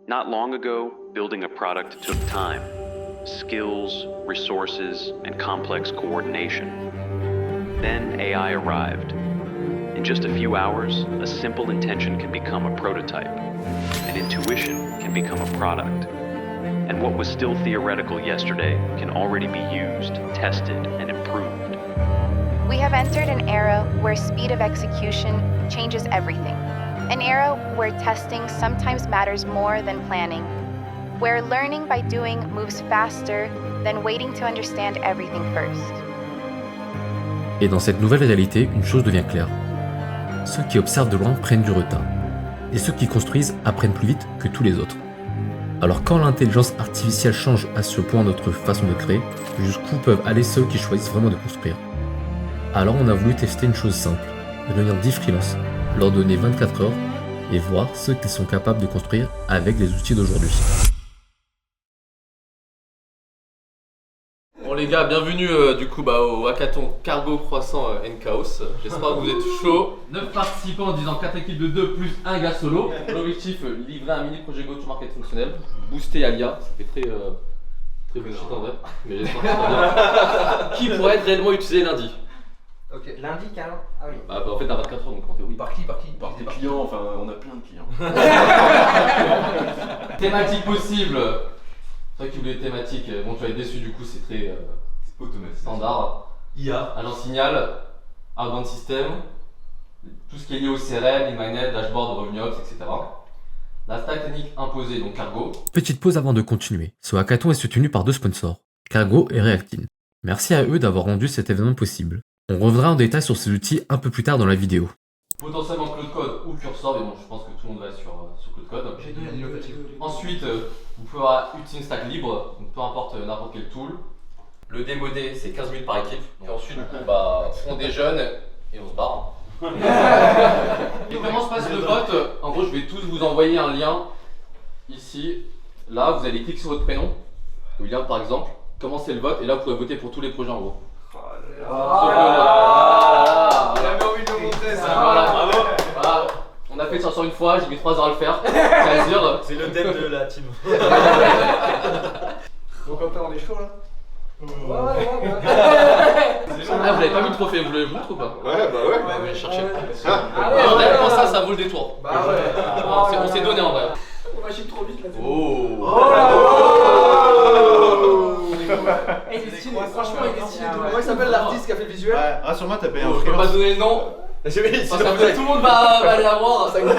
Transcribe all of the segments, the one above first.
Not long ago, building a product took time, skills, resources, and complex coordination. Then AI arrived. In just a few hours, a simple intention can become a prototype. An intuition can become a product. And what was still theoretical yesterday can already be used, tested, and improved. We have entered an era where speed of execution changes everything. An era where testing sometimes matters more than planning. Where learning by doing moves faster than waiting to understand everything first. Et dans cette nouvelle réalité, une chose devient claire. Ceux qui observent de loin prennent du retard. Et ceux qui construisent apprennent plus vite que tous les autres. Alors quand l'intelligence artificielle change à ce point notre façon de créer, jusqu'où peuvent aller ceux qui choisissent vraiment de construire? Alors on a voulu tester une chose simple, devenir 10 freelances, leur donner 24 heures et voir ce qu'ils sont capables de construire avec les outils d'aujourd'hui. Bon les gars, bienvenue au hackathon Cargo Croissant Chaos. J'espère que vous êtes chauds. 9 participants disant 4 équipes de 2 plus 1 gars solo. L'objectif, livrer un mini projet go-to-market fonctionnel, booster Alia, ça fait très bullshit en vrai, mais j'espère que ça va bien. Qui pourrait être réellement utilisé lundi? Ok, lundi carrément. Ah oui. Bah en fait t'as 24 heures donc en théorie. Par qui Par des clients, enfin on a plein de clients. Thématique possible. C'est vrai que tu voulais des thématiques, bon tu vas être déçu du coup, c'est très Automatique. standard. IA. Agent signal, outbound system, tout ce qui est lié au CRM, les magnets, dashboard, revenue ops, etc. La stack technique imposée, donc Cargo. Petite pause avant de continuer. Ce hackathon est soutenu par 2 sponsors, Cargo et Reactine. Merci à eux d'avoir rendu cet événement possible. On reviendra en détail sur ces outils un peu plus tard dans la vidéo. Potentiellement Cloud Code ou Cursor, mais bon, je pense que tout le monde va sur Cloud Code. Ensuite, vous pouvez utiliser une stack libre, donc peu importe n'importe quel tool. Le démodé, c'est 15 minutes par équipe. Et ensuite, du coup, on déjeune et on se barre. Et comment se passe le vote? En gros, je vais tous vous envoyer un lien ici. Là, vous allez cliquer sur votre prénom, William par exemple. Commencez le vote et là, vous pouvez voter pour tous les projets en gros. J'avais envie de le montrer ça. Voilà. On a fait ça sur une fois, j'ai mis 3 heures à le faire. C'est le dev de la team. Donc on est chaud là. Ah, vous l'avez pas mis le trophée, vous le montre ou pas? Ouais, bah ouais. On va aller chercher. ouais. Pour ça vaut le détour. Bah ouais. On s'est donné en vrai. On machine trop vite là. Il est stylé, franchement il est stylé. Comment il s'appelle l'artiste qui a fait le visuel? Ouais, rassure-moi, t'as payé un Je peux pas freelance. donner le nom. Parce que tout le monde va aller la voir. Ça va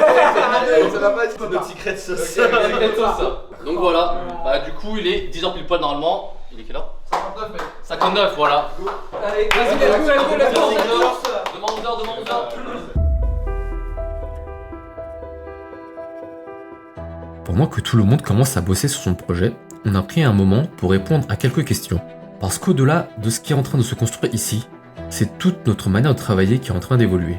pas être Le secret sauce. C'est ça. Donc voilà, du coup il est 10h pile poil normalement. Il est quelle heure? 59 mec. 59, voilà. Allez, vas-y, let's go. Demande 11h. Pendant que tout le monde commence à bosser sur son projet, on a pris un moment pour répondre à quelques questions. Parce qu'au-delà de ce qui est en train de se construire ici, c'est toute notre manière de travailler qui est en train d'évoluer.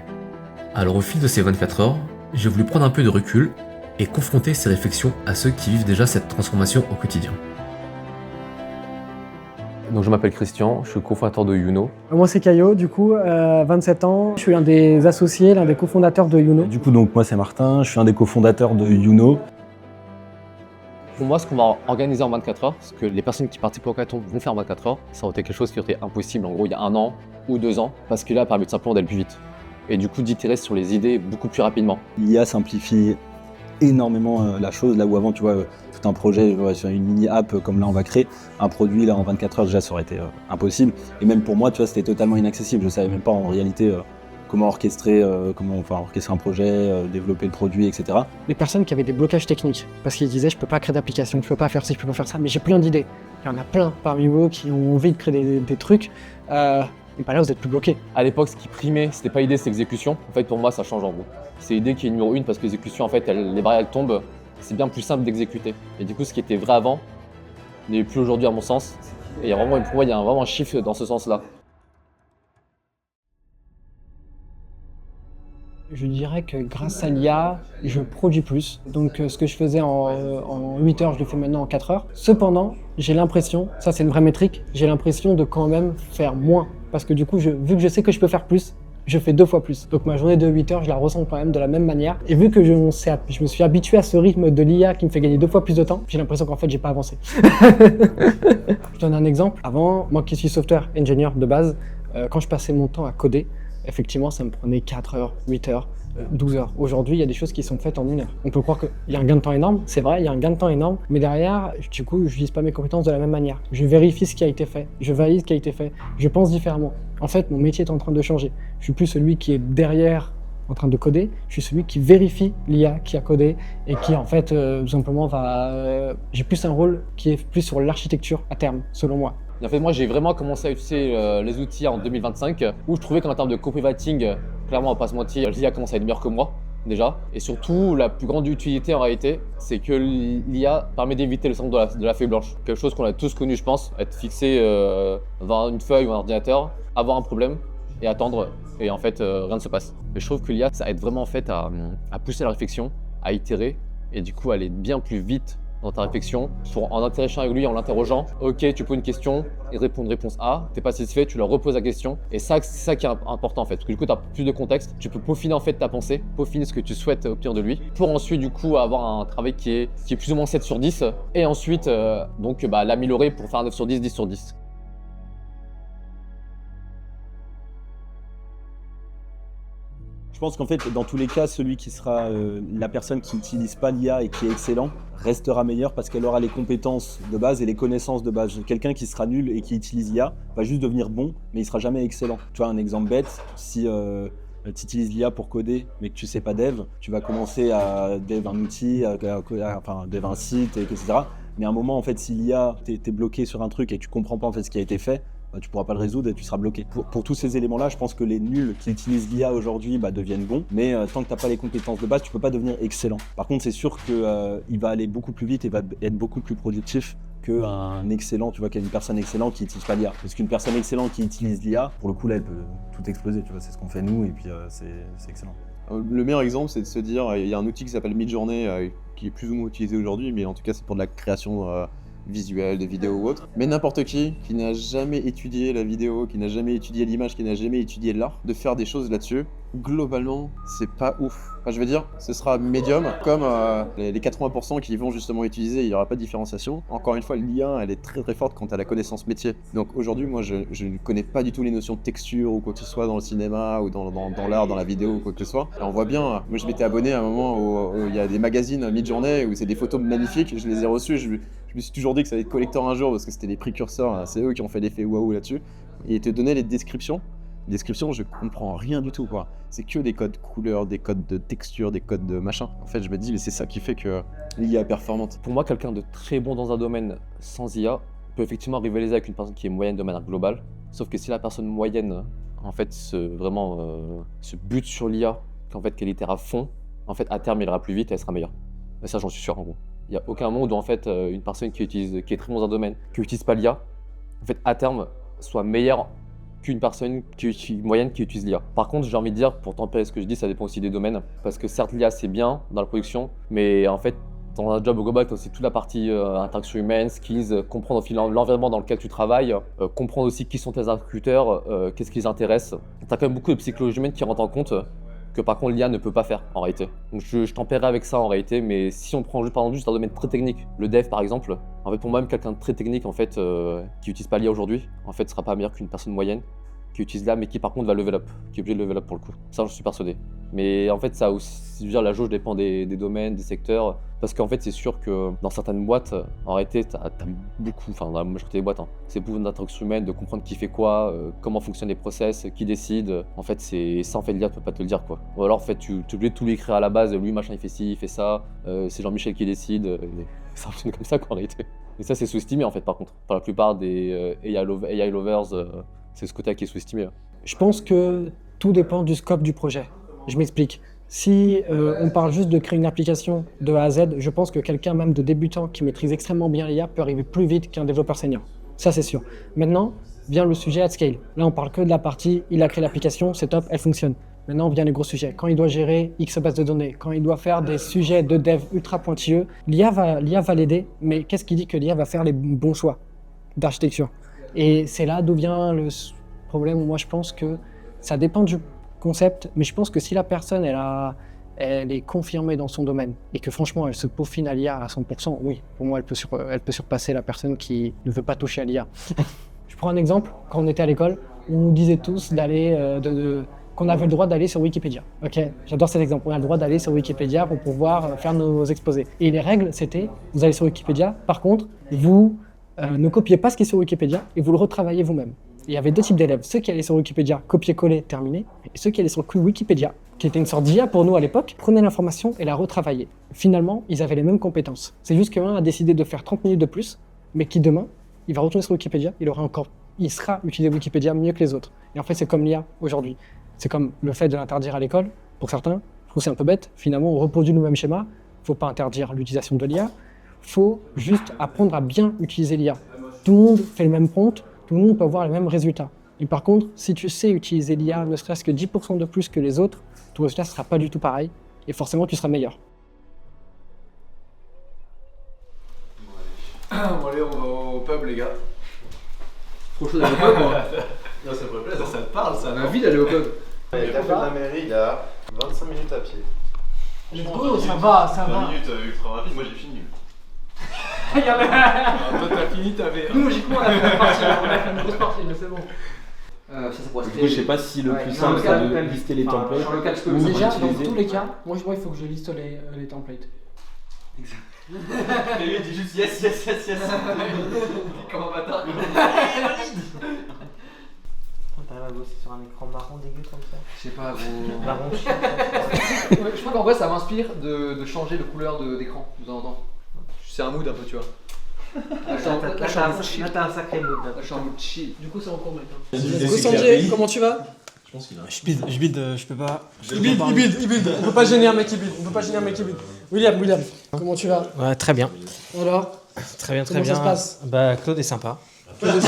Alors au fil de ces 24 heures, j'ai voulu prendre un peu de recul et confronter ces réflexions à ceux qui vivent déjà cette transformation au quotidien. Donc je m'appelle Christian, je suis cofondateur de Youno. Moi c'est Caio, du coup, 27 ans, je suis l'un des associés, l'un des cofondateurs de Youno. Du coup, donc moi c'est Martin, je suis un des cofondateurs de Youno. Pour moi, ce qu'on va organiser en 24 heures, ce que les personnes qui participent au hackathon vont faire en 24 heures, ça aurait été quelque chose qui aurait été impossible en gros il y a 1 an ou 2 ans, parce qu'il a permis simplement d'aller plus vite. Et du coup d'itérer sur les idées beaucoup plus rapidement. L'IA simplifie énormément la chose, là où avant tu vois tout un projet sur une mini app comme là on va créer, un produit là en 24 heures déjà ça aurait été impossible. Et même pour moi tu vois c'était totalement inaccessible, je savais même pas en réalité comment orchestrer un projet, développer le produit, etc. Les personnes qui avaient des blocages techniques, parce qu'ils disaient je peux pas créer d'application, je peux pas faire ci, je peux pas faire ça, mais j'ai plein d'idées. Il y en a plein parmi vous qui ont envie de créer des trucs, et là vous êtes plus bloqués. À l'époque, ce qui primait, c'était pas idée, c'est exécution. En fait, pour moi, ça change en gros. C'est l'idée qui est numéro 1 parce que l'exécution, en fait, les barrières elles tombent. C'est bien plus simple d'exécuter. Et du coup, ce qui était vrai avant n'est plus aujourd'hui à mon sens. Et pour moi, il y a vraiment un shift dans ce sens-là. Je dirais que grâce à l'IA, je produis plus. Donc ce que je faisais en 8 heures, je le fais maintenant en 4 heures. Cependant, j'ai l'impression, ça c'est une vraie métrique, j'ai l'impression de quand même faire moins. Parce que du coup, vu que je sais que je peux faire plus, je fais 2 fois plus. Donc ma journée de 8 heures, je la ressens quand même de la même manière. Et vu que je me suis habitué à ce rythme de l'IA qui me fait gagner 2 fois plus de temps, j'ai l'impression qu'en fait, j'ai pas avancé. Je donne un exemple. Avant, moi qui suis software engineer de base, quand je passais mon temps à coder, effectivement, ça me prenait 4 heures, 8 heures, 12 heures. Aujourd'hui, il y a des choses qui sont faites en 1 heure. On peut croire qu'il y a un gain de temps énorme, c'est vrai, il y a un gain de temps énorme, mais derrière, du coup, je n'utilise pas mes compétences de la même manière. Je vérifie ce qui a été fait, je valide ce qui a été fait, je pense différemment. En fait, mon métier est en train de changer. Je suis plus celui qui est derrière en train de coder, je suis celui qui vérifie l'IA qui a codé et qui en fait tout simplement j'ai plus un rôle qui est plus sur l'architecture à terme, selon moi. En fait, moi, j'ai vraiment commencé à utiliser les outils en 2025, où je trouvais qu'en termes de copywriting, clairement, on va pas se mentir, l'IA commence à être meilleure que moi, déjà. Et surtout, la plus grande utilité en réalité, c'est que l'IA permet d'éviter le syndrome de la feuille blanche. Quelque chose qu'on a tous connu, je pense, être fixé devant une feuille ou un ordinateur, avoir un problème et attendre, et en fait, rien ne se passe. Et je trouve que l'IA, ça aide vraiment en fait à pousser la réflexion, à itérer, et du coup, aller bien plus vite dans ta réflexion, en interagissant avec lui, en l'interrogeant. Ok, tu poses une question, il répond une réponse A, t'es pas satisfait, tu leur reposes la question. Et ça, c'est ça qui est important en fait, parce que du coup, tu as plus de contexte, tu peux peaufiner en fait ta pensée, peaufiner ce que tu souhaites obtenir de lui, pour ensuite du coup avoir un travail qui est plus ou moins 7 sur 10, et ensuite l'améliorer pour faire un 9 sur 10, 10 sur 10. Je pense qu'en fait, dans tous les cas, celui qui sera la personne qui n'utilise pas l'IA et qui est excellent restera meilleur parce qu'elle aura les compétences de base et les connaissances de base. Quelqu'un qui sera nul et qui utilise l'IA va juste devenir bon, mais il sera jamais excellent. Tu vois, un exemple bête, si tu utilises l'IA pour coder, mais que tu sais pas dev, tu vas commencer à dev un outil, dev un site, etc. Mais à un moment, en fait, si l'IA, t'es bloqué sur un truc et que tu comprends pas en fait ce qui a été fait, tu pourras pas le résoudre et tu seras bloqué. Pour tous ces éléments-là, je pense que les nuls qui utilisent l'IA aujourd'hui deviennent bons, mais tant que tu n'as pas les compétences de base, tu peux pas devenir excellent. Par contre, c'est sûr qu'il va aller beaucoup plus vite et va être beaucoup plus productif qu'un excellent, tu vois, qu'une personne excellente qui n'utilise pas l'IA. Parce qu'une personne excellente qui utilise l'IA, pour le coup, là, elle peut tout exploser, tu vois, c'est ce qu'on fait nous et puis c'est excellent. Le meilleur exemple, c'est de se dire, il y a un outil qui s'appelle Midjourney qui est plus ou moins utilisé aujourd'hui, mais en tout cas, c'est pour de la création visuelle, de vidéos ou autre. Mais n'importe qui n'a jamais étudié la vidéo, qui n'a jamais étudié l'image, qui n'a jamais étudié l'art, de faire des choses là-dessus, globalement, c'est pas ouf. Enfin, je veux dire, ce sera médium, comme les 80% qui vont justement utiliser, il n'y aura pas de différenciation. Encore une fois, l'IA, elle est très très forte quant à la connaissance métier. Donc aujourd'hui, moi, je ne connais pas du tout les notions de texture ou quoi que ce soit dans le cinéma ou dans l'art, dans la vidéo ou quoi que ce soit. Et on voit bien, moi je m'étais abonné à un moment où il y a des magazines Midjourney où c'est des photos magnifiques, je les ai reçues, je me suis toujours dit que ça allait être collector un jour parce que c'était les précurseurs, c'est eux qui ont fait l'effet waouh là-dessus. Et ils te donnaient les descriptions. Les descriptions, je comprends rien du tout, quoi. C'est que des codes couleurs, des codes de texture, des codes de machin. En fait, je me dis, mais c'est ça qui fait que l'IA est performante. Pour moi, quelqu'un de très bon dans un domaine sans IA peut effectivement rivaliser avec une personne qui est moyenne de manière globale. Sauf que si la personne moyenne, en fait, se bute sur l'IA, qu'elle itère à fond, en fait, à terme, il ira plus vite et elle sera meilleure. Et ça, j'en suis sûr, en gros. Il n'y a aucun monde où, en fait, une personne qui est très bon dans un domaine, qui n'utilise pas l'IA, en fait, à terme, soit meilleure qu'une personne moyenne qui utilise l'IA. Par contre, j'ai envie de dire, pour tempérer ce que je dis, ça dépend aussi des domaines. Parce que certes, l'IA, c'est bien dans la production, mais en fait, dans un job global, tu as aussi toute la partie interaction humaine, skills, comprendre l'environnement dans lequel tu travailles, comprendre aussi qui sont tes interlocuteurs, qu'est-ce qui les intéresse. Tu as quand même beaucoup de psychologie humaine qui rentre en compte, que par contre l'IA ne peut pas faire en réalité. Donc je tempérerai avec ça en réalité, mais si on prend par exemple juste un domaine très technique, le dev par exemple, en fait pour moi même quelqu'un de très technique en fait qui n'utilise pas l'IA aujourd'hui, en fait sera pas meilleur qu'une personne moyenne qui utilise l'IA mais qui par contre va level up, qui est obligé de level up pour le coup. Ça je suis persuadé. Mais en fait ça aussi, je veux dire, la jauge dépend des domaines, des secteurs, parce qu'en fait c'est sûr que dans certaines boîtes, en réalité t'as beaucoup, enfin dans la majorité des boîtes, c'est beaucoup d'interaction humaine, de comprendre qui fait quoi, comment fonctionnent les process, qui décide. En fait c'est ça en fait l'IA peut pas te le dire quoi. Ou alors en fait tu es obligé de tout lui écrire à la base, lui machin il fait ci, il fait ça, c'est Jean-Michel qui décide, ça fonctionne comme ça quoi en réalité. Et ça c'est sous-estimé en fait par contre, par la plupart des AI lovers, c'est ce côté qui est sous-estimé. Je pense que tout dépend du scope du projet. Je m'explique. Si on parle juste de créer une application de A à Z, je pense que quelqu'un même de débutant qui maîtrise extrêmement bien l'IA peut arriver plus vite qu'un développeur senior. Ça c'est sûr. Maintenant, vient le sujet at scale. Là on parle que de la partie, il a créé l'application, c'est top, elle fonctionne. Maintenant vient les gros sujets. Quand il doit gérer X bases de données, quand il doit faire des sujets de dev ultra pointilleux, l'IA va l'aider, mais qu'est-ce qui dit que l'IA va faire les bons choix d'architecture? Et c'est là d'où vient le problème où moi je pense que ça dépend du concept, mais je pense que si la personne elle est confirmée dans son domaine et que franchement elle se peaufine à l'IA à 100%, oui, pour moi elle peut surpasser la personne qui ne veut pas toucher à l'IA. Je prends un exemple, quand on était à l'école, on nous disait tous qu'on avait le droit d'aller sur Wikipédia. Ok, j'adore cet exemple. On a le droit d'aller sur Wikipédia pour pouvoir faire nos exposés. Et les règles, c'était, vous allez sur Wikipédia, par contre, vous ne copiez pas ce qui est sur Wikipédia et vous le retravaillez vous-même. Il y avait deux types d'élèves, ceux qui allaient sur Wikipédia, copier-coller, terminer, et ceux qui allaient sur Wikipédia, qui était une sorte d'IA pour nous à l'époque, prenaient l'information et la retravaillaient. Finalement, ils avaient les mêmes compétences. C'est juste qu'un a décidé de faire 30 minutes de plus, mais qui demain, il va retourner sur Wikipédia, il sera utilisé Wikipédia mieux que les autres. Et en fait, c'est comme l'IA aujourd'hui. C'est comme le fait de l'interdire à l'école, pour certains, je trouve que c'est un peu bête. Finalement, on reproduit le même schéma. Il ne faut pas interdire l'utilisation de l'IA. Il faut juste apprendre à bien utiliser l'IA. Tout le monde fait le même prompt, tout le monde peut avoir les mêmes résultats. Et par contre, si tu sais utiliser l'IA ne serait-ce que 10% de plus que les autres, ton résultat ne sera pas du tout pareil. Et forcément, tu seras meilleur. Bon allez, on va au pub les gars. Trop chaud d'aller au pub moi. Non, ça me ferait plaisir. Ça te parle, ça m'a envie d'aller au pub. Le café de la mairie, il y a 25 minutes à pied. Oh, ça va, ça 20 minutes ultra rapide, moi j'ai fini. Toi t'as fini, t'avais. Nous, logiquement, on a fait une grosse partie, mais c'est bon. Ça pourrait Du coup, je sais pas si le plus simple c'est de lister les templates. Sur le cas, je peux Ou Déjà, dans utiliser. tous les cas, moi, il faut que je liste les templates. Et lui il dit juste yes. Comme un bâtard. T'arrives à bosser sur un écran marron dégueu comme ça. Je sais pas, gros. Marron Ouais, je crois qu'en vrai ça m'inspire de changer de couleur d'écran de temps en temps. C'est un mood un peu, tu vois. Là, je suis en Là, t'as un sacré mood. là, je suis en mode chill. Du coup, c'est en cours maintenant. Sanjay, comment tu vas? Je pense qu'il a un Je bide, je peux pas. Il bide. On peut pas gêner un mec qui bide. William, comment tu vas? Ouais, très bien. Alors, Très bien, comment ça se passe? Bah, Claude est sympa. Est-ce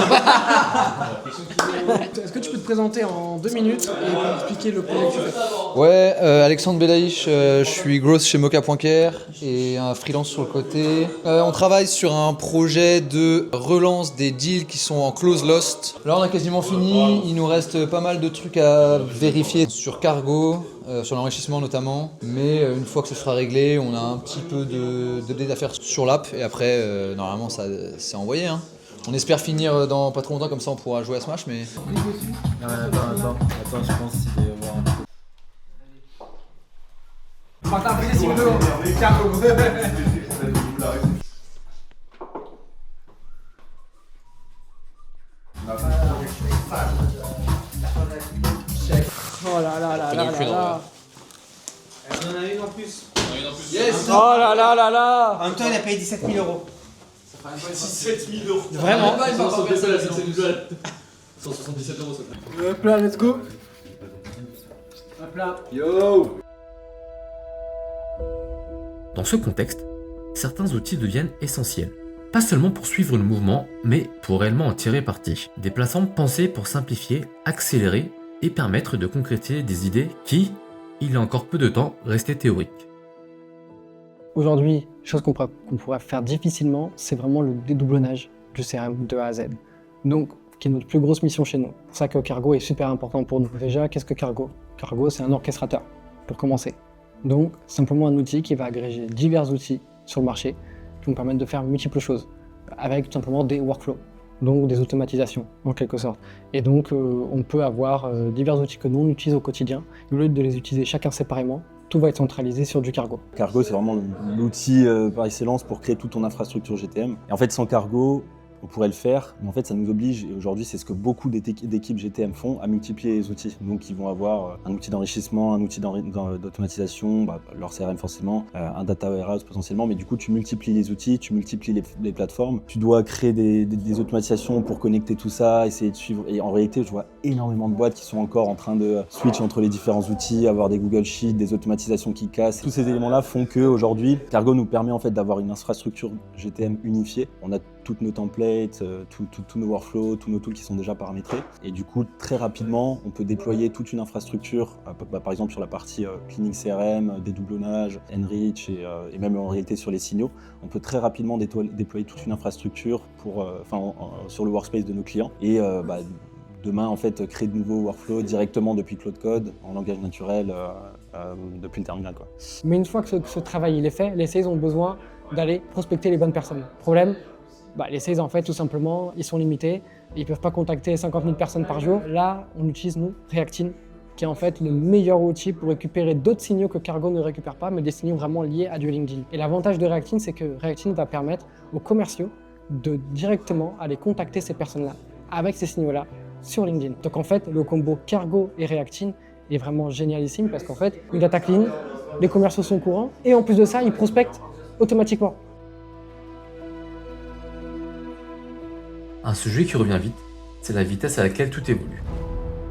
que tu peux te présenter en 2 minutes et expliquer le projet que tu fais? Ouais, Alexandre Belaïch, je suis growth chez Mocha.care et un freelance sur le côté. On travaille sur un projet de relance des deals qui sont en close lost. Là on a quasiment fini, il nous reste pas mal de trucs à vérifier sur Cargo, sur l'enrichissement notamment. Mais une fois que ce sera réglé, on a un petit peu de data à faire sur l'app et après normalement ça c'est envoyé. Hein. On espère finir dans pas trop longtemps, comme ça on pourra jouer à Smash, mais... Attends, je pense qu'il doit y avoir un peu. Oh là là là là là là. On en a une en plus. Yes. Oh là là là là. En même temps, il a payé 17 000 euros. Vraiment? Il va pas baisser la 177 euros, ça fait. Hop là, let's go. Hop là. Yo. Dans ce contexte, certains outils deviennent essentiels. Pas seulement pour suivre le mouvement, mais pour réellement en tirer parti. Des plateformes pensées pour simplifier, accélérer et permettre de concrétiser des idées qui, il y a encore peu de temps, restaient théoriques. Aujourd'hui, chose qu'on pourrait faire difficilement, c'est vraiment le dédoublonnage du CRM de A à Z. Donc, qui est notre plus grosse mission chez nous. C'est pour ça que Cargo est super important pour nous. Déjà, qu'est-ce que Cargo? Cargo, c'est un orchestrateur, pour commencer. Donc, simplement un outil qui va agréger divers outils sur le marché, qui vont permettre de faire multiples choses, avec tout simplement des workflows, donc des automatisations, en quelque sorte. Et donc, on peut avoir divers outils que nous, on utilise au quotidien, au lieu de les utiliser chacun séparément, tout va être centralisé sur du Cargo. Cargo, c'est vraiment l'outil par excellence pour créer toute ton infrastructure GTM. Et en fait, sans Cargo, on pourrait le faire, mais en fait, ça nous oblige, et aujourd'hui, c'est ce que beaucoup d'équipes GTM font, à multiplier les outils. Donc, ils vont avoir un outil d'enrichissement, un outil d'automatisation, leur CRM forcément, un data warehouse potentiellement, mais du coup, tu multiplies les outils, tu multiplies les plateformes. Tu dois créer des automatisations pour connecter tout ça, essayer de suivre. Et en réalité, je vois énormément de boîtes qui sont encore en train de switch entre les différents outils, avoir des Google Sheets, des automatisations qui cassent. Tous ces éléments-là font qu'aujourd'hui, Cargo nous permet en fait d'avoir une infrastructure GTM unifiée. On a toutes nos templates, tous nos workflows, tous nos tools qui sont déjà paramétrés. Et du coup, très rapidement, on peut déployer toute une infrastructure, par exemple sur la partie cleaning CRM, dédoublonnage, enrich et même en réalité sur les signaux. On peut très rapidement déployer toute une infrastructure sur le workspace de nos clients et demain en fait créer de nouveaux workflows directement depuis Claude Code en langage naturel depuis le terminal quoi. Mais une fois que ce travail il est fait, les sales ont besoin d'aller prospecter les bonnes personnes. Problème, les sales en fait tout simplement ils sont limités, ils peuvent pas contacter 50 000 personnes par jour. Là on utilise nous Reactine, qui est en fait le meilleur outil pour récupérer d'autres signaux que Cargo ne récupère pas, mais des signaux vraiment liés à du LinkedIn. Et l'avantage de Reactine, c'est que Reactine va permettre aux commerciaux de directement aller contacter ces personnes-là avec ces signaux-là sur LinkedIn. Donc en fait, le combo Cargo et Reactine est vraiment génialissime parce qu'en fait, une data clean, les commerciaux sont au courant et en plus de ça, ils prospectent automatiquement. Un sujet qui revient vite, c'est la vitesse à laquelle tout évolue.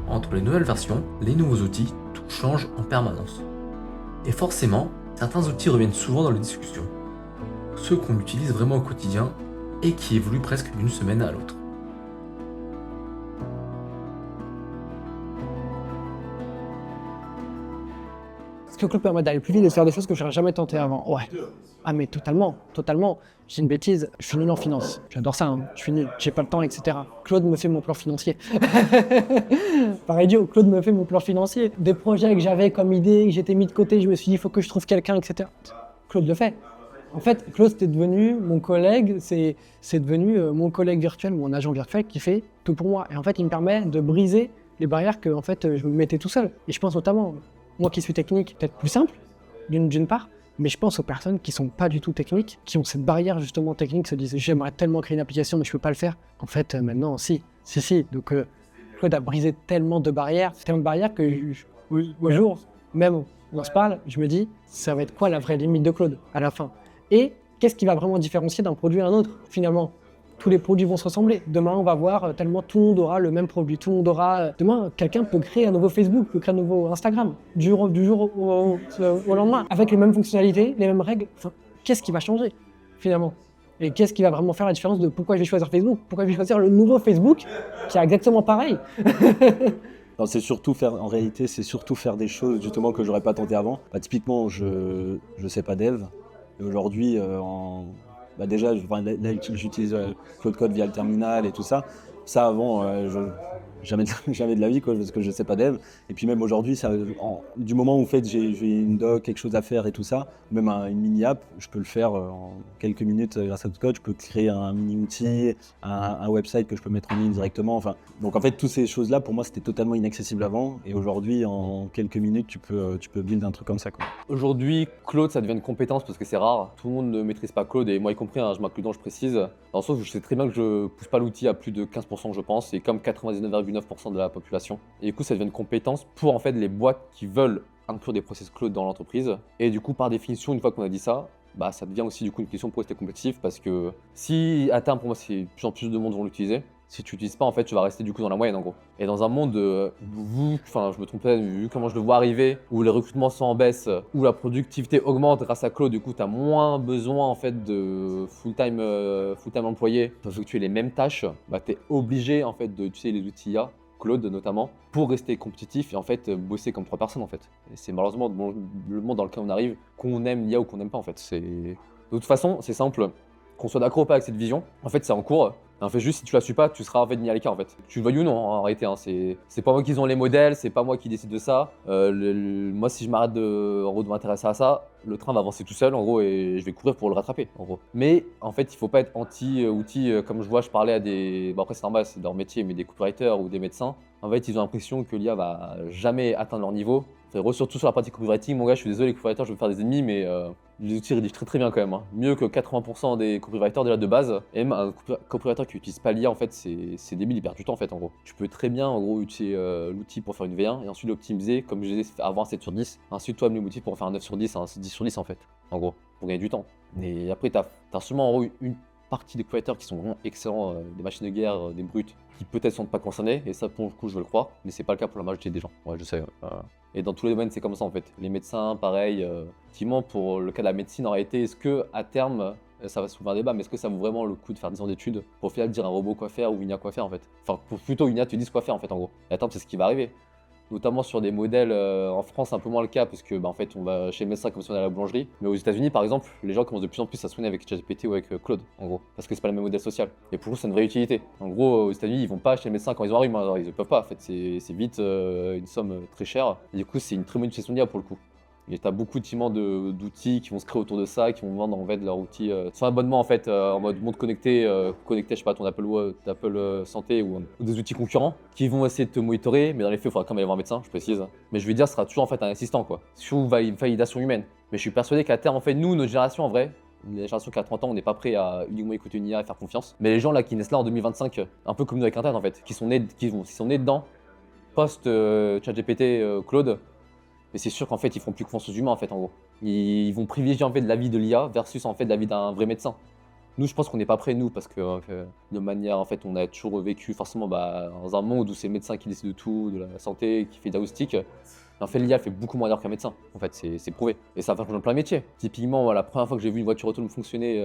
Entre les nouvelles versions, les nouveaux outils, tout change en permanence. Et forcément, certains outils reviennent souvent dans les discussions. Ceux qu'on utilise vraiment au quotidien et qui évoluent presque d'une semaine à l'autre. Est-ce que Claude permet d'aller plus vite et de faire des choses que je n'aurais jamais tenté avant? Ouais. Ah mais totalement. J'ai une bêtise, je suis nul en finance. J'adore ça, hein. Je suis nul, j'ai pas le temps, etc. Claude me fait mon plan financier. Par idiot, Claude me fait mon plan financier. Des projets que j'avais comme idée, que j'étais mis de côté, je me suis dit il faut que je trouve quelqu'un, etc. Claude le fait. En fait, Claude c'était devenu mon collègue, c'est devenu mon collègue virtuel, mon agent virtuel qui fait tout pour moi. Et en fait, il me permet de briser les barrières que en fait, je me mettais tout seul. Et je pense notamment, moi qui suis technique, peut-être plus simple, d'une part, mais je pense aux personnes qui sont pas du tout techniques, qui ont cette barrière justement technique, se disent j'aimerais tellement créer une application mais je peux pas le faire. En fait, maintenant, si. Donc Claude a brisé tellement de barrières que au jour même où on se parle, je me dis ça va être quoi la vraie limite de Claude à la fin? Et qu'est-ce qui va vraiment différencier d'un produit à un autre finalement? Tous les produits vont se ressembler. Demain, on va voir tellement tout le monde aura le même produit. Tout le monde aura. Demain, quelqu'un peut créer un nouveau Facebook, peut créer un nouveau Instagram, du jour au lendemain, avec les mêmes fonctionnalités, les mêmes règles. Enfin, qu'est-ce qui va changer finalement? Et qu'est-ce qui va vraiment faire la différence de pourquoi je vais choisir Facebook? Pourquoi je vais choisir le nouveau Facebook qui est exactement pareil? Non, c'est surtout faire des choses justement que j'aurais pas tenté avant. Typiquement, je sais pas dev. Et aujourd'hui, déjà, là, j'utilise Claude Code via le terminal et tout ça. Ça, avant, jamais de la vie, quoi, parce que je sais pas dev. Et puis même aujourd'hui, du moment où en fait, j'ai une doc, quelque chose à faire et tout ça, même une mini-app, je peux le faire en quelques minutes grâce à Claude Code. Je peux créer un mini-outil, un website que je peux mettre en ligne directement. Enfin, donc en fait, toutes ces choses-là, pour moi, c'était totalement inaccessible avant. Et aujourd'hui, en quelques minutes, tu peux build un truc comme ça, quoi. Aujourd'hui, Claude, ça devient une compétence parce que c'est rare. Tout le monde ne maîtrise pas Claude, et moi y compris, hein, je m'inclus dedans, je précise. Dans le sens où je sais très bien que je pousse pas l'outil à plus de 15%, je pense, et comme 99,9% de la population. Et du coup, ça devient une compétence pour en fait les boîtes qui veulent inclure des process Claude dans l'entreprise. Et du coup, par définition, une fois qu'on a dit ça, ça devient aussi du coup une question pour rester compétitif, parce que si à terme, pour moi, c'est de plus en plus de monde vont l'utiliser, si tu l'utilises pas, en fait, tu vas rester du coup dans la moyenne en gros. Et dans un monde, je me trompe peut-être, vu comment je le vois arriver, où les recrutements sont en baisse, où la productivité augmente grâce à Claude, du coup, tu as moins besoin en fait de full-time employés pour effectuer les mêmes tâches, tu es obligé en fait d'utiliser les outils IA, Claude notamment, pour rester compétitif et en fait bosser comme 3 personnes en fait. Et c'est malheureusement le monde dans lequel on arrive, qu'on aime l'IA ou qu'on n'aime pas en fait. De toute façon, c'est simple, qu'on soit d'accord ou pas avec cette vision, en fait c'est en cours. En fait, juste si tu la suis pas, tu seras en fait mis à l'écart en fait. Tu le veuilles ou non, en réalité, hein, c'est pas moi qui ont les modèles, c'est pas moi qui décide de ça. Moi, si je m'arrête de m'intéresser à ça, le train va avancer tout seul en gros et je vais courir pour le rattraper en gros. Mais en fait, il faut pas être anti-outils comme je parlais à des. Après, c'est normal, c'est leur métier, mais des copywriters ou des médecins. En fait, ils ont l'impression que l'IA va jamais atteindre leur niveau. Surtout sur la partie copywriting, mon gars, je suis désolé, les copywriters, je vais me faire des ennemis, mais les outils rédigent très bien quand même. Hein. Mieux que 80% des copywriters déjà de base. Et même un copywriter qui utilise pas l'IA, en fait, c'est débile, il perd du temps en fait, en gros. Tu peux très bien, en gros, utiliser l'outil pour faire une V1 et ensuite l'optimiser, comme je disais, avant un 7 sur 10. Ensuite, toi, amener l'outil pour faire un 9 sur 10, un 10 sur 10 en fait, en gros, pour gagner du temps. Et après, t'as seulement en gros une partie des copywriters qui sont vraiment excellents, des machines de guerre, des brutes, qui peut-être sont pas concernés, et ça pour le coup je veux le croire, mais c'est pas le cas pour la majorité des gens. Ouais, je sais. Et dans tous les domaines c'est comme ça en fait. Les médecins, pareil. Effectivement, pour le cas de la médecine, en réalité, est-ce que à terme, ça va soulever un débat, mais est-ce que ça vaut vraiment le coup de faire 10 ans d'études pour au final dire à un robot quoi faire ou une IA quoi faire en fait? Enfin, pour plutôt une IA te dise quoi faire en fait en gros. Et à terme, c'est ce qui va arriver. notamment sur des modèles en France, c'est un peu moins le cas parce que en fait on va chez le médecin comme si on allait à la boulangerie. Mais aux États-Unis par exemple, les gens commencent de plus en plus à soigner avec ChatGPT ou avec Claude en gros, parce que c'est pas le même modèle social. Et pour eux c'est une vraie utilité. En gros aux États-Unis ils vont pas chez le médecin quand ils ont un rhume, alors, ils ne peuvent pas en fait, c'est vite une somme très chère. Et du coup c'est une très bonne utilisation d'IA pour le coup. Et t'as beaucoup d'outils qui vont se créer autour de ça, qui vont vendre en fait leurs outils sans abonnement en fait, en mode monde connecté, je sais pas, ton Apple Santé ou des outils concurrents qui vont essayer de te monitorer, mais dans les faits il faudra quand même aller voir un médecin, je précise. Mais je veux dire, ce sera toujours en fait un assistant quoi, sur validation humaine. Mais je suis persuadé qu'à terme en fait nous, notre génération en vrai, les générations qui a 30 ans, on n'est pas prêt à uniquement écouter une IA et faire confiance. Mais les gens là qui naissent là en 2025, un peu comme nous avec Internet en fait, qui sont nés dedans, post ChatGPT, Claude. Mais c'est sûr qu'en fait, ils feront plus confiance aux humains, en fait, en gros. Ils vont privilégier en fait l'avis de l'IA versus en fait l'avis d'un vrai médecin. Nous, je pense qu'on n'est pas prêts, nous, parce que de manière, en fait, on a toujours vécu forcément dans un monde où c'est le médecin qui décide de tout, de la santé, qui fait diagnostic. En fait, l'IA fait beaucoup moins d'erreurs qu'un médecin. En fait, c'est prouvé. Et ça va faire dans plein de métiers. Typiquement, la première fois que j'ai vu une voiture autonome fonctionner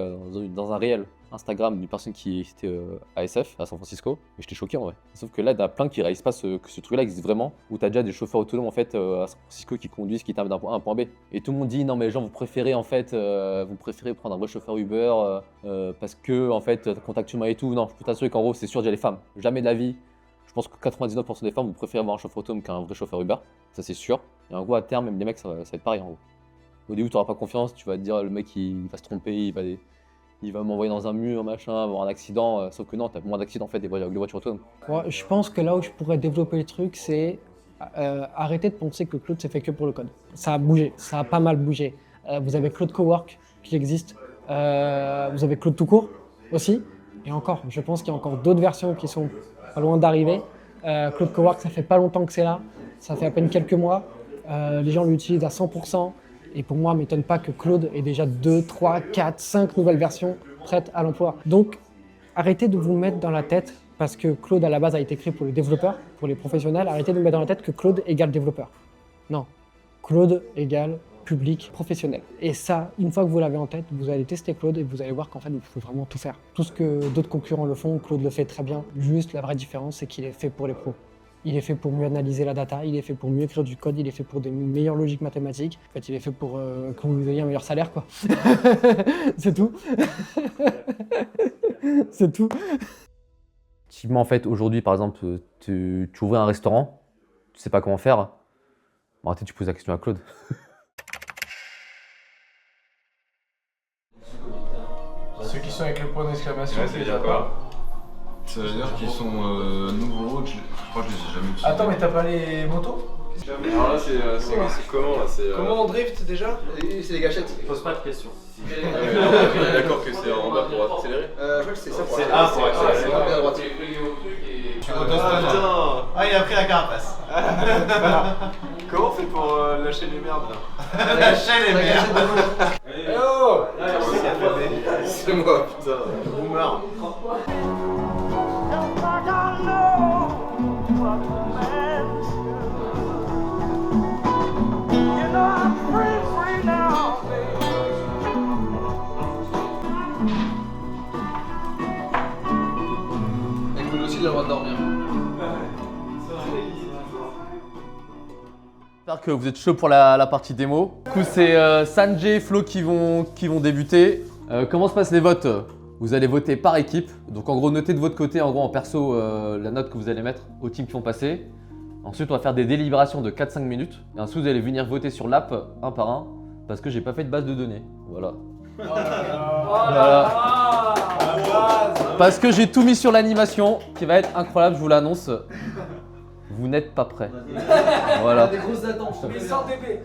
dans un réel Instagram d'une personne qui était à SF, à San Francisco, et j'étais choqué en vrai. Sauf que là, il y en a plein qui réalisent pas que ce truc-là existe vraiment, où tu as déjà des chauffeurs autonomes en fait à San Francisco qui conduisent, qui t'amènent d'un point A à un point B. Et tout le monde dit non, mais les gens, vous préférez prendre un vrai chauffeur Uber parce que en fait, contact humain et tout. Non, je peux t'assurer qu'en gros, c'est sûr, déjà les femmes. Jamais de la vie. Je pense que 99% des femmes, vous préférez avoir un chauffeur autonome qu'un vrai chauffeur Uber. Ça, c'est sûr. Et en gros, à terme, même les mecs, ça va être pareil en gros. Au début, tu n'auras pas confiance, tu vas te dire, le mec, il va se tromper, il va m'envoyer dans un mur, machin, avoir un accident. Sauf que non, tu as moins d'accidents en fait, avec les voitures autonomes. Moi, je pense que là où je pourrais développer le truc, c'est arrêter de penser que Claude, c'est fait que pour le code. Ça a bougé, ça a pas mal bougé. Vous avez Claude Cowork qui existe. Vous avez Claude tout court aussi. Et encore, je pense qu'il y a encore d'autres versions qui sont pas loin d'arriver. Claude Cowork, ça fait pas longtemps que c'est là, ça fait à peine quelques mois. Les gens l'utilisent à 100%. Et pour moi, il ne m'étonne pas que Claude ait déjà 2, 3, 4, 5 nouvelles versions prêtes à l'emploi. Donc, arrêtez de vous mettre dans la tête, parce que Claude à la base a été créé pour les développeurs, pour les professionnels, arrêtez de vous mettre dans la tête que Claude égale développeur. Non, Claude égale public professionnel. Et ça, une fois que vous l'avez en tête, vous allez tester Claude et vous allez voir qu'en fait, vous pouvez vraiment tout faire. Tout ce que d'autres concurrents le font, Claude le fait très bien. Juste, la vraie différence, c'est qu'il est fait pour les pros. Il est fait pour mieux analyser la data, il est fait pour mieux écrire du code, il est fait pour des meilleures logiques mathématiques. En fait, il est fait pour que vous ayez un meilleur salaire, quoi. C'est tout. C'est tout. Typiquement, en fait, aujourd'hui, par exemple, tu ouvrais un restaurant, tu sais pas comment faire. Bon, arrêtez, tu poses la question à Claude. Ceux qui sont avec le point d'exclamation, ça veut dire quoi? Ça veut dire qu'ils sont nouveaux, je crois que je les ai jamais utilisés. Attends, mais t'as pas les motos? Alors là, c'est comment là? Comment on drift déjà? C'est des gâchettes. Pose pas de questions. On est d'accord que c'est en bas pour accélérer? Je crois que c'est ça pour C'est A pour accélérer. c'est en bas à droite. Ah, il a pris la carapace. Comment on fait pour lâcher les merdes là? Lâchez les merdes. Eh oh! C'est moi, putain. Boomer. Écoute aussi, il a le droit de dormir. J'espère que vous êtes chaud pour la partie démo. Du coup, c'est Sanjay et Flo qui vont débuter. Comment se passent les votes? Vous allez voter par équipe. Donc en gros, notez de votre côté, en gros en perso, la note que vous allez mettre aux teams qui vont passer. Ensuite, on va faire des délibérations de 4-5 minutes. Et ensuite, vous allez venir voter sur l'app un par un parce que j'ai pas fait de base de données. Voilà. Voilà. Parce que j'ai tout mis sur l'animation qui va être incroyable, je vous l'annonce. Vous n'êtes pas prêts. Voilà. Des grosses attentes. Mais sans DB.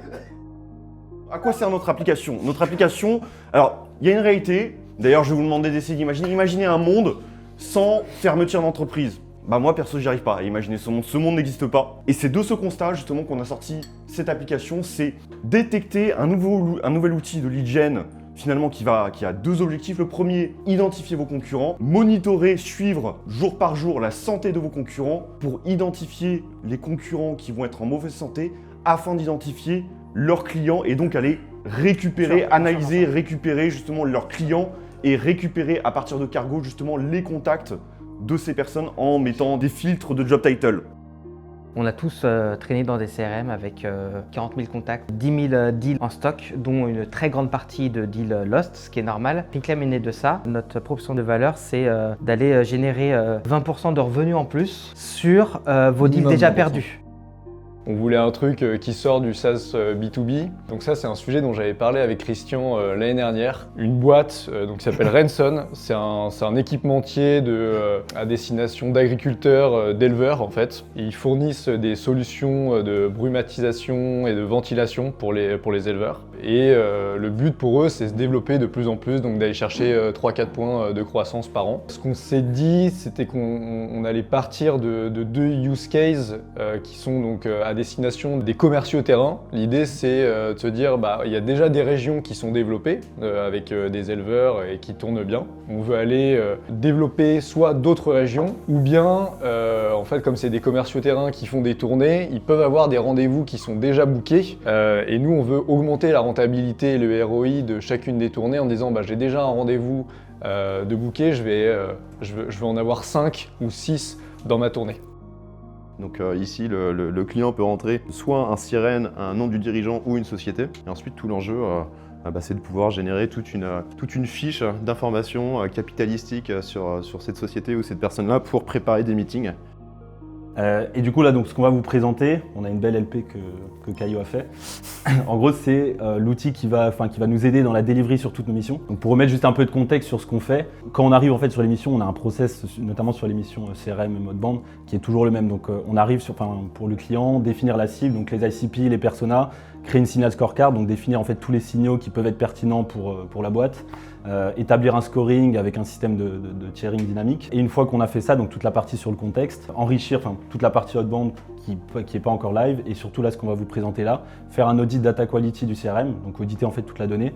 À quoi sert notre application? Notre application, alors, il y a une réalité. D'ailleurs, je vais vous demander d'essayer d'imaginer. Imaginez un monde sans fermeture d'entreprise. Bah moi, perso, j'y arrive pas à imaginer ce monde. Ce monde n'existe pas. Et c'est de ce constat, justement, qu'on a sorti cette application. C'est détecter un nouvel outil de lead gen, finalement, qui a deux objectifs. Le premier, identifier vos concurrents. Monitorer, suivre jour par jour la santé de vos concurrents pour identifier les concurrents qui vont être en mauvaise santé afin d'identifier leurs clients et donc aller récupérer, analyser, récupérer justement leurs clients et récupérer à partir de Cargo justement les contacts de ces personnes en mettant des filtres de job title. On a tous traîné dans des CRM avec 40 000 contacts, 10 000 deals en stock, dont une très grande partie de deals lost, ce qui est normal. Reclaim est né de ça. Notre proposition de valeur, c'est d'aller générer 20% de revenus en plus sur vos deals déjà perdus. On voulait un truc qui sort du SaaS B2B. Donc ça, c'est un sujet dont j'avais parlé avec Christian l'année dernière. Une boîte qui s'appelle Renson. C'est un équipementier à destination d'agriculteurs, d'éleveurs en fait. Ils fournissent des solutions de brumatisation et de ventilation pour les éleveurs. Et le but pour eux, c'est de se développer de plus en plus, donc d'aller chercher 3-4 points de croissance par an. Ce qu'on s'est dit, c'était qu'on allait partir de 2 use cases qui sont donc à destination des commerciaux terrain. L'idée, c'est de se dire, il y a déjà des régions qui sont développées avec des éleveurs et qui tournent bien. On veut aller développer soit d'autres régions, ou bien, en fait, comme c'est des commerciaux terrain qui font des tournées, ils peuvent avoir des rendez-vous qui sont déjà bookés. Et nous, on veut augmenter la rentabilité et le ROI de chacune des tournées en disant j'ai déjà un rendez-vous de booké, je vais en avoir 5 ou 6 dans ma tournée. Donc ici, le client peut rentrer soit un sirène, un nom du dirigeant ou une société. Et ensuite, tout l'enjeu, c'est de pouvoir générer toute une fiche d'informations capitalistiques sur cette société ou cette personne-là pour préparer des meetings. Et du coup, là, donc, ce qu'on va vous présenter, on a une belle LP que Caillou a fait. En gros, c'est l'outil qui va nous aider dans la delivery sur toutes nos missions. Donc, pour remettre juste un peu de contexte sur ce qu'on fait, quand on arrive en fait sur les missions, on a un process, notamment sur les missions CRM et mode bande, qui est toujours le même. Donc, on arrive pour le client, définir la cible, donc les ICP, les personas, créer une signal scorecard, donc définir en fait tous les signaux qui peuvent être pertinents pour la boîte. Établir un scoring avec un système de tiering dynamique. Et une fois qu'on a fait ça, donc toute la partie sur le contexte, enrichir toute la partie outbound qui n'est pas encore live, et surtout là ce qu'on va vous présenter là, faire un audit data quality du CRM, donc auditer en fait toute la donnée,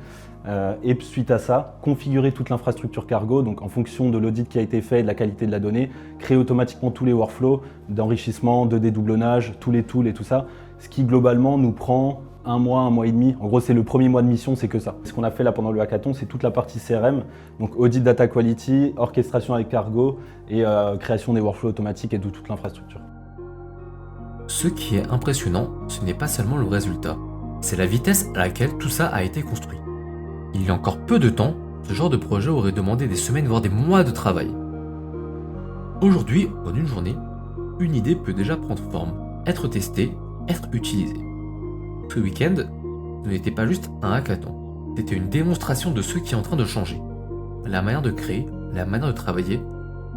et suite à ça, configurer toute l'infrastructure cargo, donc en fonction de l'audit qui a été fait et de la qualité de la donnée, créer automatiquement tous les workflows d'enrichissement, de dédoublonnage, tous les tools et tout ça, ce qui globalement nous prend un mois et demi. En gros, c'est le premier mois de mission, c'est que ça. Ce qu'on a fait là pendant le hackathon, c'est toute la partie CRM, donc audit data quality, orchestration avec cargo et création des workflows automatiques et de toute l'infrastructure. Ce qui est impressionnant, ce n'est pas seulement le résultat, c'est la vitesse à laquelle tout ça a été construit. Il y a encore peu de temps, ce genre de projet aurait demandé des semaines voire des mois de travail. Aujourd'hui, en une journée, une idée peut déjà prendre forme, être testée, être utilisée. Ce week-end, ce n'était pas juste un hackathon, c'était une démonstration de ce qui est en train de changer. La manière de créer, la manière de travailler,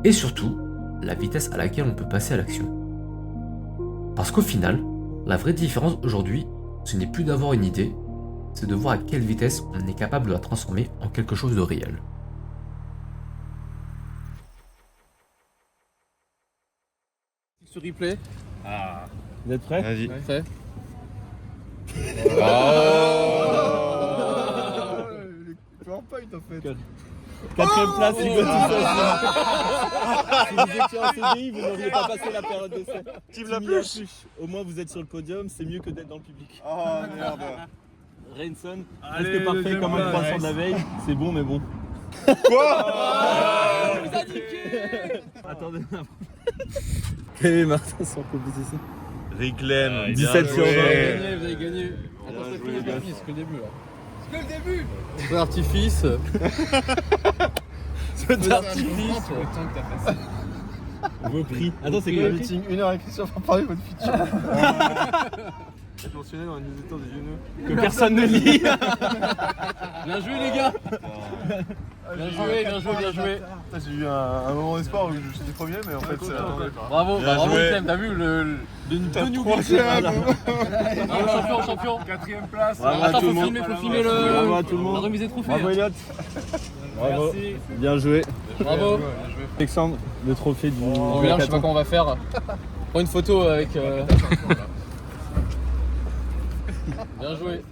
et surtout, la vitesse à laquelle on peut passer à l'action. Parce qu'au final, la vraie différence aujourd'hui, ce n'est plus d'avoir une idée, c'est de voir à quelle vitesse on est capable de la transformer en quelque chose de réel. Sur replay. Vous êtes prêts? Vas-y. Ouais. Fait. PowerPoint en fait. 4ème place, il goûte tout ça. Si vous étiez en CDI, vous n'auriez pas passé la période d'essai. Team la plus. Au moins, vous êtes sur le podium, c'est mieux que d'être dans le public. Oh merde. Renson, presque parfait comme un croissant de la veille. C'est bon, mais bon. Quoi? Vous a niqué. Attendez. Quel est Martin sans compétition? Reclaim, 17 sur 20. Vous avez gagné. Attends, c'est que le début, c'est que le début là. C'est que le début. Feu d'artifice. Feu d'artifice. Le temps que t'as passé. Vos prix. Attends, c'est quoi le meeting? 1 heure avec Christian pour parler de votre futur. Être mentionné dans une newsletter des jeunes. Que personne ne lit. Bien joué les gars. Bien joué, bien joué, bien joué. J'ai eu un moment d'espoir où je suis premier, mais en fait c'est... Bravo, Bien bravo joué. Clem, t'as vu le champion. 4ème place. Bravo à Attends, tout le faut monde. filmer Bravo à la tout le monde. remise des trophées. Bravo Elliot. Bravo. Merci. Bien joué. Bravo. Alexandre, le trophée du On vient, je sais pas comment on va faire. Prends une photo avec... Bien joué.